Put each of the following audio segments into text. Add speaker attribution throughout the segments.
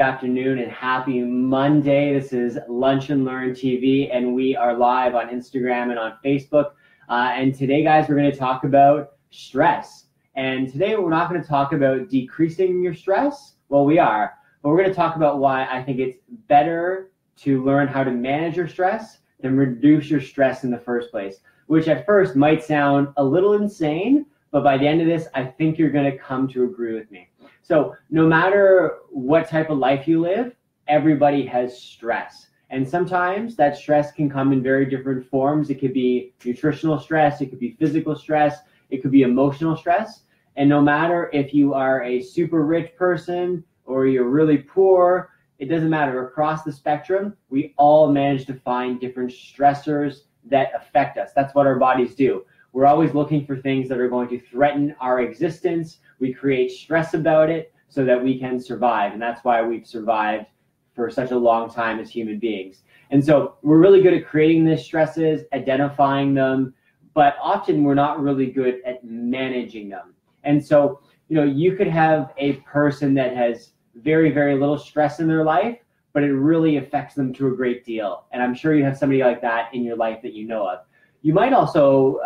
Speaker 1: Afternoon and happy Monday. This is Lunch and Learn TV, and we are live on Instagram and on Facebook. And today, guys, we're going to talk about stress. And today, we're not going to talk about decreasing your stress. Well, we are, but we're going to talk about why I think it's better to learn how to manage your stress than reduce your stress in the first place, which at first might sound a little insane, but by the end of this, I think you're going to come to agree with me. So no matter what type of life you live, everybody has stress. And sometimes that stress can come in very different forms. It could be nutritional stress, it could be physical stress, it could be emotional stress. And no matter if you are a super rich person or you're really poor, it doesn't matter. Across the spectrum, we all manage to find different stressors that affect us. That's what our bodies do. We're always looking for things that are going to threaten our existence. We create stress about it so that we can survive. And that's why we've survived for such a long time as human beings. And so we're really good at creating these stresses, identifying them, but often we're not really good at managing them. And so, you could have a person that has very, very little stress in their life, but it really affects them to a great deal. And I'm sure you have somebody like that in your life that you know of. You might also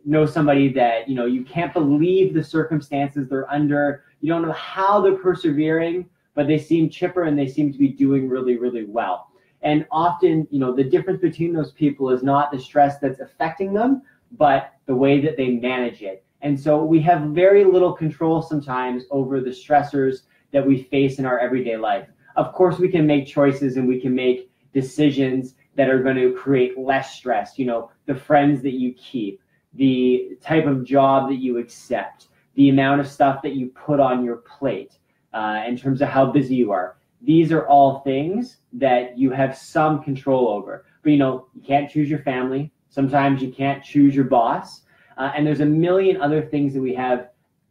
Speaker 1: know somebody that, you can't believe the circumstances they're under. You don't know how they're persevering, but they seem chipper and they seem to be doing really, really well. And often, the difference between those people is not the stress that's affecting them, but the way that they manage it. And so we have very little control sometimes over the stressors that we face in our everyday life. Of course, we can make choices and we can make decisions that are going to create less stress, the friends that you keep, the type of job that you accept, the amount of stuff that you put on your plate in terms of how busy you are. These are all things that you have some control over. But, you can't choose your family. Sometimes you can't choose your boss. And there's a million other things that we have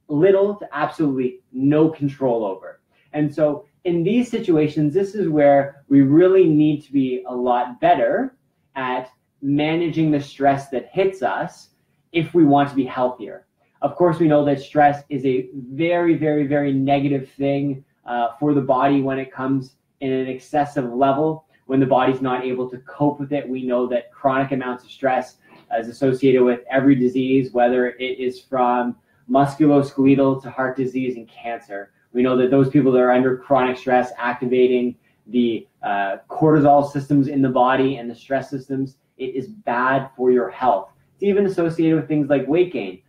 Speaker 1: little to absolutely no control over. And so in these situations, this is where we really need to be a lot better at managing the stress that hits us if we want to be healthier. Of course, we know that stress is a very, very, very negative thing for the body when it comes in an excessive level. When the body's not able to cope with it, we know that chronic amounts of stress is associated with every disease, whether it is from musculoskeletal to heart disease and cancer. We know that those people that are under chronic stress, activating the cortisol systems in the body and the stress systems, it is bad for your health. It's even associated with things like weight gain.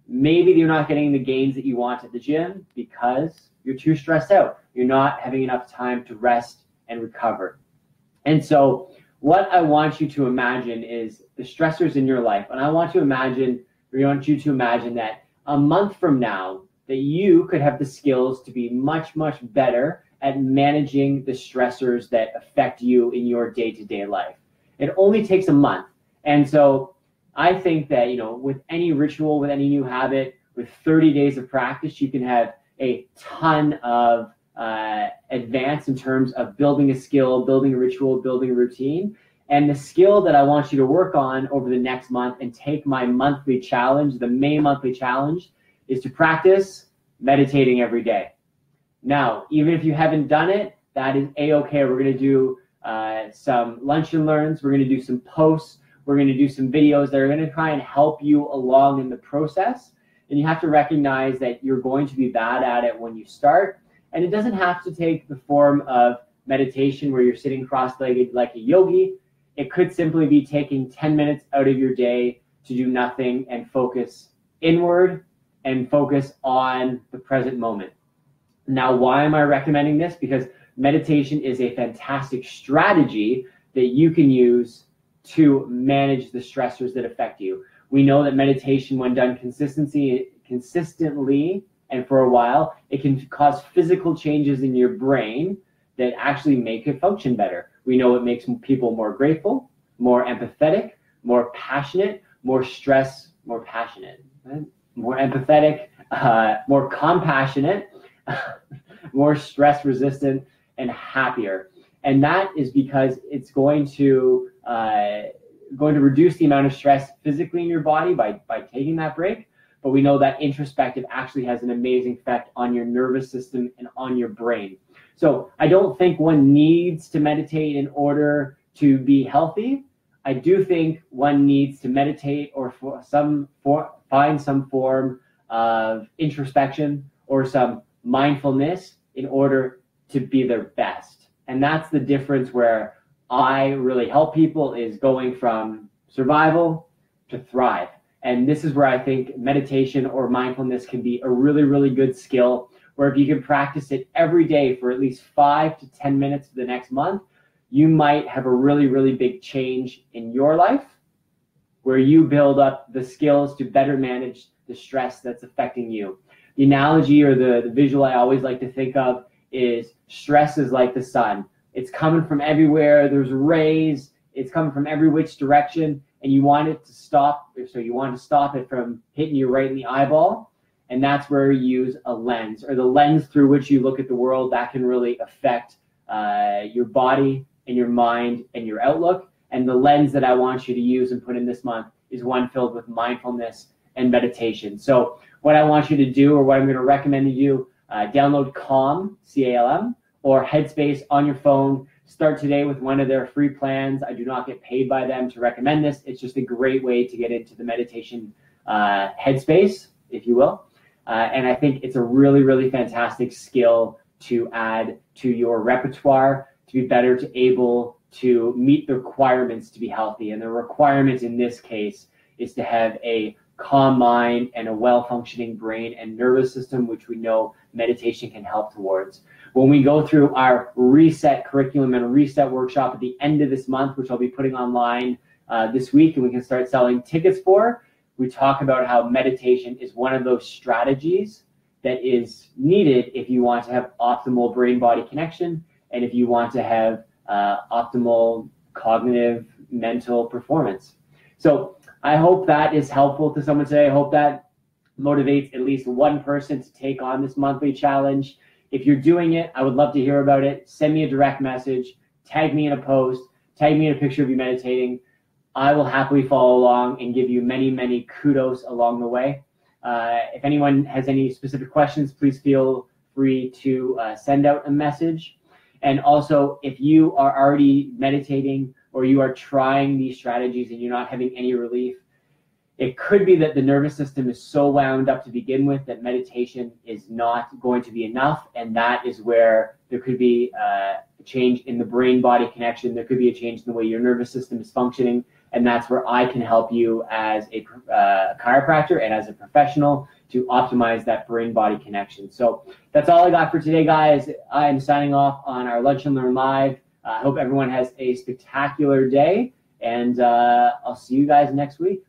Speaker 1: Maybe you're not getting the gains that you want at the gym because you're too stressed out. You're not having enough time to rest and recover. And so what I want you to imagine is the stressors in your life. And I want you to imagine that a month from now, that you could have the skills to be much, much better at managing the stressors that affect you in your day-to-day life. It only takes a month. And so I think that, with any ritual, with any new habit, with 30 days of practice, you can have a ton of advance in terms of building a skill, building a ritual, building a routine. And the skill that I want you to work on over the next month and take my monthly challenge, the May monthly challenge, is to practice meditating every day. Now, even if you haven't done it, that is a-okay. We're going to do some lunch and learns. We're going to do some posts. We're going to do some videos that are going to try and help you along in the process. And you have to recognize that you're going to be bad at it when you start. And it doesn't have to take the form of meditation where you're sitting cross-legged like a yogi. It could simply be taking 10 minutes out of your day to do nothing and focus inward and focus on the present moment. Now, why am I recommending this? Because meditation is a fantastic strategy that you can use to manage the stressors that affect you. We know that meditation, when done consistently and for a while, it can cause physical changes in your brain that actually make it function better. We know it makes people more grateful, more empathetic, more passionate, more passionate, right? More empathetic, more compassionate, more stress resistant, and happier. And that is because it's going to reduce the amount of stress physically in your body by taking that break. But we know that introspective actually has an amazing effect on your nervous system and on your brain. So I don't think one needs to meditate in order to be healthy. I do think one needs to meditate or find some form of introspection or some mindfulness in order to be their best. And that's the difference where I really help people, is going from survival to thrive. And this is where I think meditation or mindfulness can be a really, really good skill, where if you can practice it every day for at least 5 to 10 minutes for the next month, you might have a really, really big change in your life, where you build up the skills to better manage the stress that's affecting you. The analogy or the visual I always like to think of is stress is like the sun. It's coming from everywhere. There's rays. It's coming from every which direction, and you want it to stop. So you want to stop it from hitting you right in the eyeball. And that's where you use a lens, or the lens through which you look at the world. That can really affect your body and your mind and your outlook. And the lens that I want you to use and put in this month is one filled with mindfulness and meditation. So what I want you to do, or what I'm going to recommend to you, download Calm, C-A-L-M, or Headspace on your phone. Start today with one of their free plans. I do not get paid by them to recommend this. It's just a great way to get into the meditation headspace, if you will. And I think it's a really, really fantastic skill to add to your repertoire to be better to able to meet the requirements to be healthy. And the requirement in this case is to have a calm mind and a well-functioning brain and nervous system, which we know meditation can help towards. When we go through our reset curriculum and reset workshop at the end of this month, which I'll be putting online this week, and we can start selling tickets for, we talk about how meditation is one of those strategies that is needed if you want to have optimal brain-body connection, and if you want to have optimal cognitive mental performance. So I hope that is helpful to someone today. I hope that motivates at least one person to take on this monthly challenge. If you're doing it, I would love to hear about it. Send me a direct message, tag me in a post, tag me in a picture of you meditating. I will happily follow along and give you many, many kudos along the way. If anyone has any specific questions, please feel free to send out a message. And also, if you are already meditating or you are trying these strategies and you're not having any relief, it could be that the nervous system is so wound up to begin with that meditation is not going to be enough, and that is where there could be a change in the brain-body connection. There could be a change in the way your nervous system is functioning, and that's where I can help you as a chiropractor and as a professional to optimize that brain-body connection. So that's all I got for today, guys. I am signing off on our Lunch and Learn Live. I hope everyone has a spectacular day, and I'll see you guys next week.